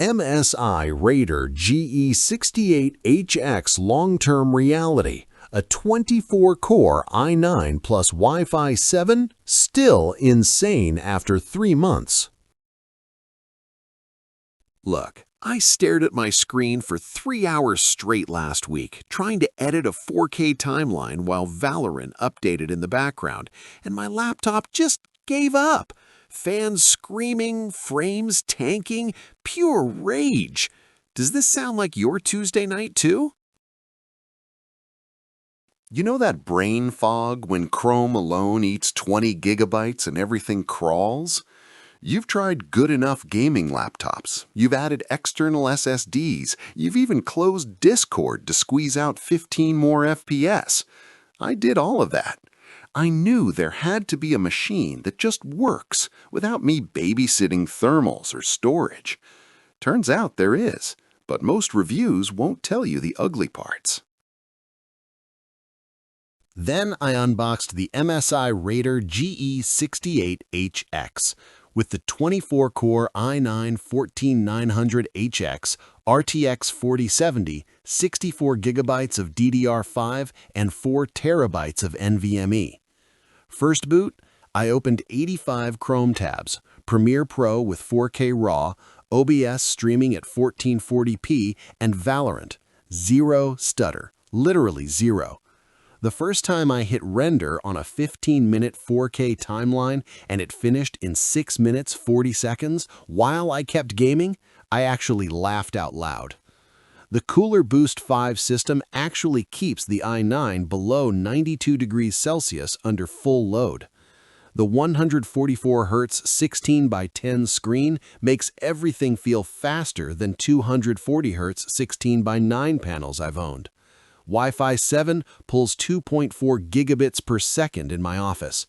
MSI Raider GE68HX long-term reality, a 24-core i9 plus Wi-Fi 7, still insane after 3 months. Look, I stared at my screen for 3 hours straight last week, trying to edit a 4K timeline while Valorant updated in the background, and my laptop just gave up. Fans screaming, frames tanking, pure rage. Does this sound like your Tuesday night too? You know that brain fog when Chrome alone eats 20 gigabytes and everything crawls? You've tried good enough gaming laptops. You've added external SSDs. You've even closed Discord to squeeze out 15 more FPS. I did all of that. I knew there had to be a machine that just works without me babysitting thermals or storage. Turns out there is, but most reviews won't tell you the ugly parts. Then I unboxed the MSI Raider GE68HX with the 24-core i9-14900HX RTX 4070, 64 gigabytes of DDR5, and 4 terabytes of NVMe. First boot, I opened 85 Chrome tabs, Premiere Pro with 4K RAW, OBS streaming at 1440p, and Valorant. Zero stutter, literally zero. The first time I hit render on a 15-minute 4K timeline and it finished in 6 minutes 40 seconds while I kept gaming, I actually laughed out loud. The Cooler Boost 5 system actually keeps the i9 below 92 degrees Celsius under full load. The 144 Hz 16:10 screen makes everything feel faster than 240 Hz 16:9 panels I've owned. Wi-Fi 7 pulls 2.4 gigabits per second in my office.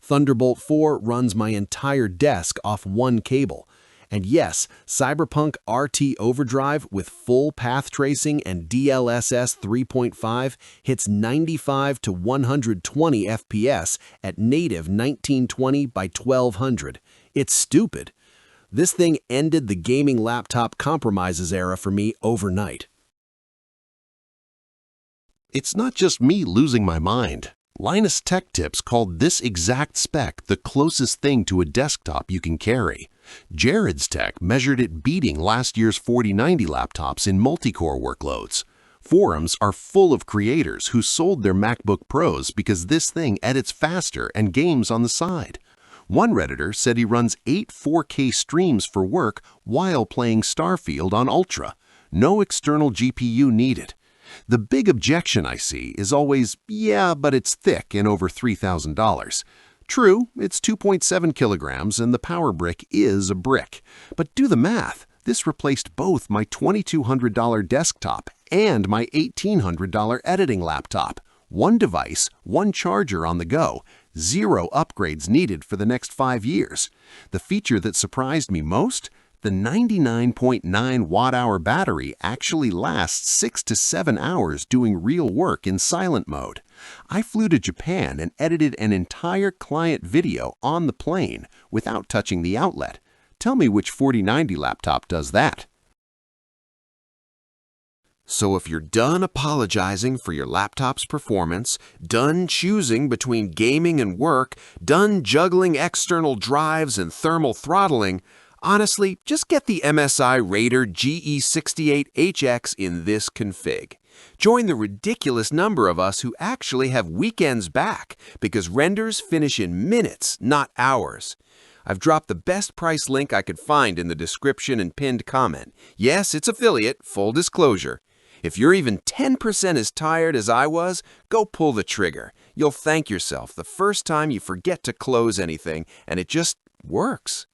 Thunderbolt 4 runs my entire desk off one cable. And yes, Cyberpunk RT Overdrive with full path tracing and DLSS 3.5 hits 95 to 120 FPS at native 1920 by 1200. It's stupid. This thing ended the gaming laptop compromises era for me overnight. It's not just me losing my mind. Linus Tech Tips called this exact spec the closest thing to a desktop you can carry. Jared's Tech measured it beating last year's 4090 laptops in multi-core workloads. Forums are full of creators who sold their MacBook Pros because this thing edits faster and games on the side. One Redditor said he runs 8 4K streams for work while playing Starfield on Ultra. No external GPU needed. The big objection I see is always, yeah, but it's thick and over $3,000. True, it's 2.7 kilograms and the power brick is a brick. But do the math. This replaced both my $2,200 desktop and my $1,800 editing laptop. One device, one charger on the go, 0 upgrades needed for the next 5 years. The feature that surprised me most? The 99.9 watt-hour battery actually lasts 6 to 7 hours doing real work in silent mode. I flew to Japan and edited an entire client video on the plane without touching the outlet. Tell me which 4090 laptop does that. So if you're done apologizing for your laptop's performance, done choosing between gaming and work, done juggling external drives and thermal throttling, honestly, just get the MSI Raider GE68HX in this config. Join the ridiculous number of us who actually have weekends back because renders finish in minutes, not hours. I've dropped the best price link I could find in the description and pinned comment. Yes, it's affiliate, full disclosure. If you're even 10% as tired as I was, go pull the trigger. You'll thank yourself the first time you forget to close anything and it just works.